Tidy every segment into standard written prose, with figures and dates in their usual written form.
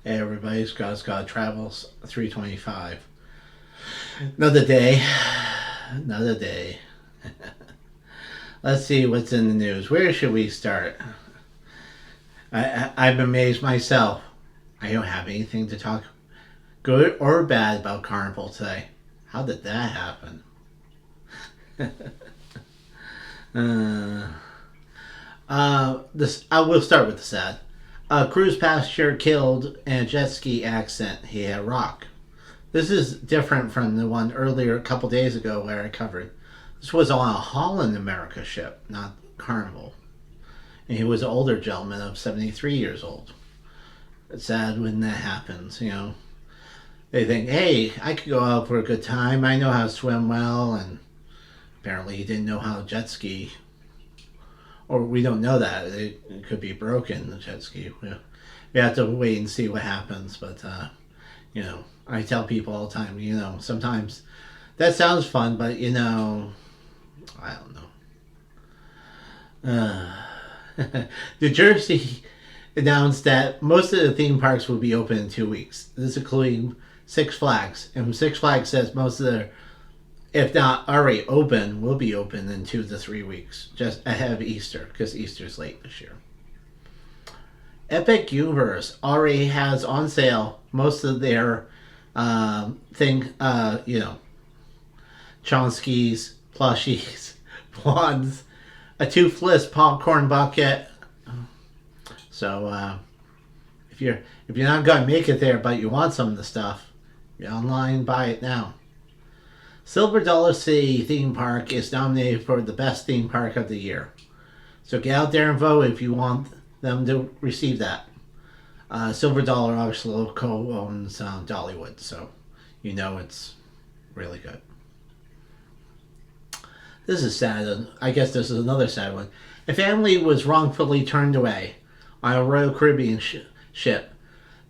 Hey everybody, Scott Travels 325. Another day. Another day. Let's see what's in the news. Where should we start? I'm amazed myself. I don't have anything to talk good or bad about Carnival today. How did that happen? uh, this I will start with the sad. A cruise passenger killed in a jet ski accident. He hit a rock. This is different from the one earlier a couple days ago where I covered. This was on a Holland America ship, not Carnival. And he was an older gentleman of 73 years old. It's sad when that happens, you know. They think, hey, I could go out for a good time. I know how to swim well. And apparently he didn't know how to jet ski. Or we don't know that. It could be broken, the jet ski. We have to wait and see what happens. But, you know, I tell people all the time, you know, sometimes that sounds fun, but, you know, I don't know. New Jersey announced that most of the theme parks will be open in 2 weeks. This is including Six Flags. And Six Flags says most of their, if not already open, will be open in 2 to 3 weeks, just ahead of Easter, because Easter's late this year. Epic Universe already has on sale most of their you know, Chomsky's, plushies, wands, a toothless popcorn bucket. So if you're not gonna make it there, but you want some of the stuff, you're online, buy it now. Silver Dollar City theme park is nominated for the best theme park of the year. So get out there and vote if you want them to receive that. Silver Dollar obviously co-owns Dollywood, so you know it's really good. This is sad. I guess this is another sad one. A family was wrongfully turned away on a Royal Caribbean ship.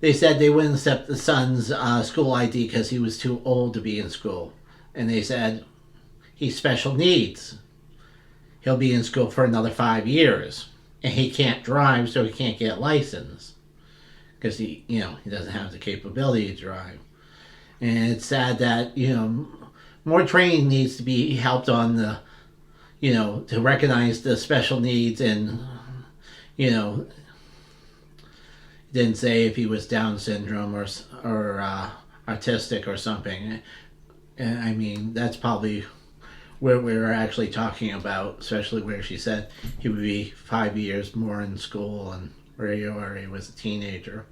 They said they wouldn't accept the son's school ID because he was too old to be in school. And they said, he's special needs. He'll be in school for another 5 years. And he can't drive, so he can't get a license. Because he doesn't have the capability to drive. And it's sad that, you know, more training needs to be helped on the, you know, to recognize the special needs and, you know, didn't say if he was Down syndrome or autistic or something. And I mean, that's probably where we're actually talking about, especially where she said he would be 5 years more in school and where he was a teenager.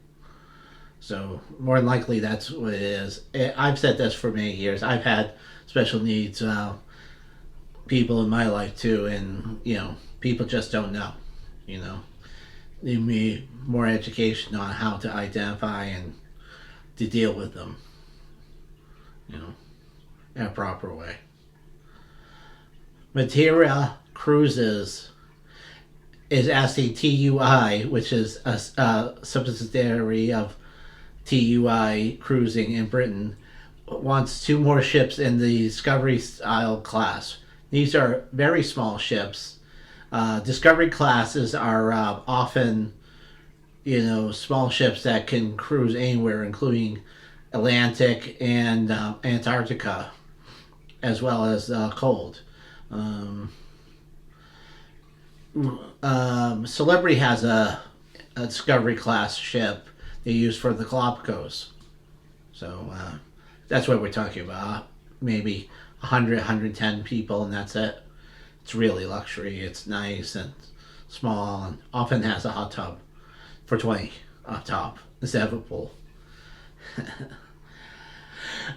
So more than likely that's what it is. I've said this for many years. I've had special needs people in my life too, and you know, people just don't know. You know, they need more education on how to identify and to deal with them. You know, in a proper way. Materia Cruises is asking TUI, which is a subsidiary of TUI Cruising in Britain, wants 2 more ships in the Discovery style class. These are very small ships. Discovery classes are often, you know, small ships that can cruise anywhere, including Atlantic and Antarctica, as well as cold. Celebrity has a Discovery class ship they use for the Galapagos. So that's what we're talking about. Maybe 100, 110 people, and that's it. It's really luxury. It's nice and small, and often has a hot tub for 20 up top instead of a pool.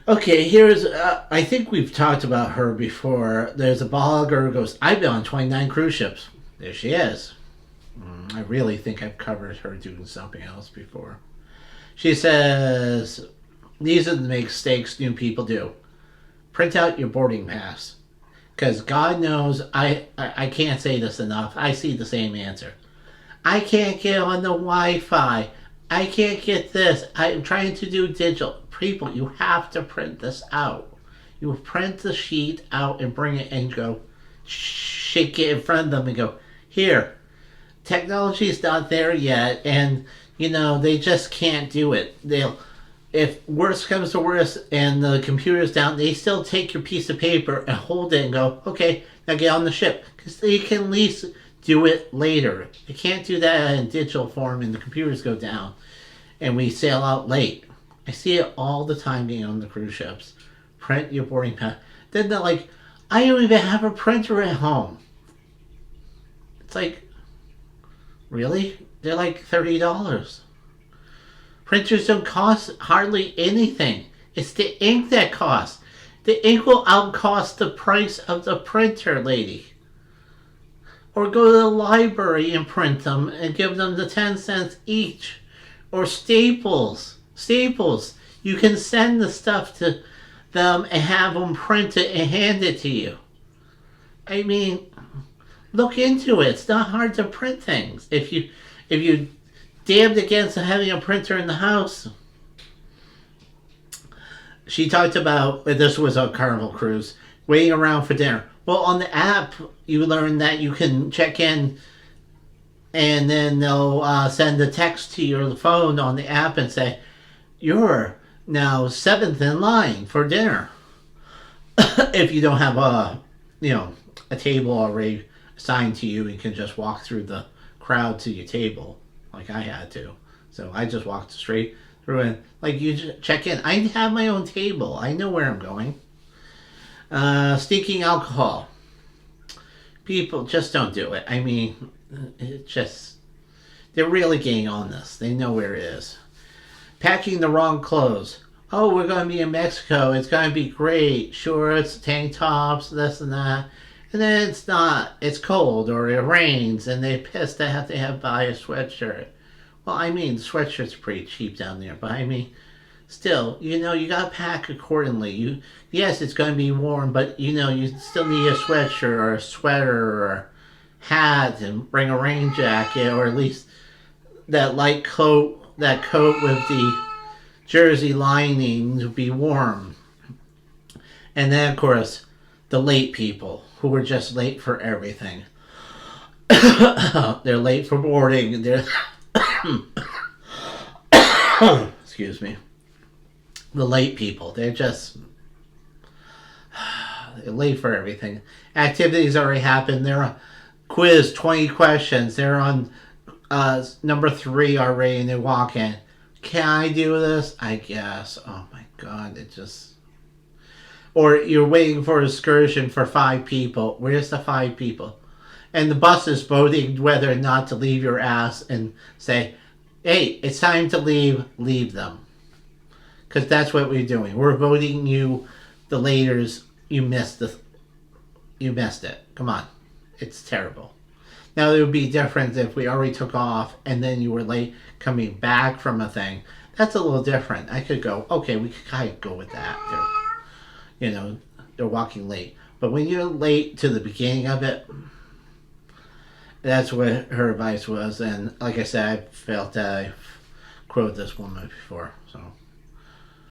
Okay, here's, I think we've talked about her before. There's a blogger who goes, I've been on 29 cruise ships. There she is. I really think I've covered her doing something else before. She says, these are the mistakes new people do. Print out your boarding pass. Because God knows, I can't say this enough. I see the same answer. I can't get on the Wi-Fi. I can't get this. I'm trying to do digital. People, you have to print this out. You print the sheet out and bring it and go, shake it in front of them and go, here, technology is not there yet, and They just can't do it. They'll, if worst comes to worst and the computer's down, they still take your piece of paper and hold it and go, okay, now get on the ship. Because they can at least do it later. They can't do that in digital form and the computers go down and we sail out late. I see it all the time being on the cruise ships. Print your boarding pass. Then they're like, I don't even have a printer at home. It's like, really? They're like $30. Printers don't cost hardly anything. It's the ink that costs. The ink will outcost the price of the printer, lady. Or go to the library and print them and give them the 10 cents each. Or Staples. Staples. You can send the stuff to them and have them print it and hand it to you. I mean, look into it. It's not hard to print things. If you damned against having a printer in the house. She talked about, this was a Carnival cruise, waiting around for dinner. Well, on the app, you learn that you can check in and then they'll send a text to your phone on the app and say, you're now 7th in line for dinner. If you don't have a table already assigned to you, you can just walk through the crowd to your table like I had to. So I just walked straight through and like you just check in. I have my own table. I know where I'm going. Sneaking alcohol. People just don't do it. I mean, they're really getting on this. They know where it is. Packing the wrong clothes. Oh, we're going to be in Mexico. It's going to be great. Shorts, tank tops, this and that. And then it's not. It's cold or it rains and they're pissed they have to buy a sweatshirt. Well, I mean, sweatshirts are pretty cheap down there. But I mean, still, you got to pack accordingly. Yes, it's going to be warm, but, you still need a sweatshirt or a sweater or hat and bring a rain jacket or at least that light coat, that coat with the jersey lining to be warm. And then, of course, the late people who were just late for everything. They're late for boarding. They're excuse me. The late people. They're late for everything. Activities already happened. They're on quiz, 20 questions. They're on number 3 already and they walk in. Can I do this? I guess. Oh my God. Or you're waiting for an excursion for 5 people. Where's the 5 people? And the bus is voting whether or not to leave your ass and say, hey, it's time to leave them. Because that's what we're doing. We're voting you, the laters, you missed it. Come on. It's terrible. Now, it would be different if we already took off and then you were late coming back from a thing. That's a little different. I could go, okay, we could kind of go with that. They're walking late. But when you're late to the beginning of it, that's what her advice was. And like I said, I felt that I quoted this woman before. So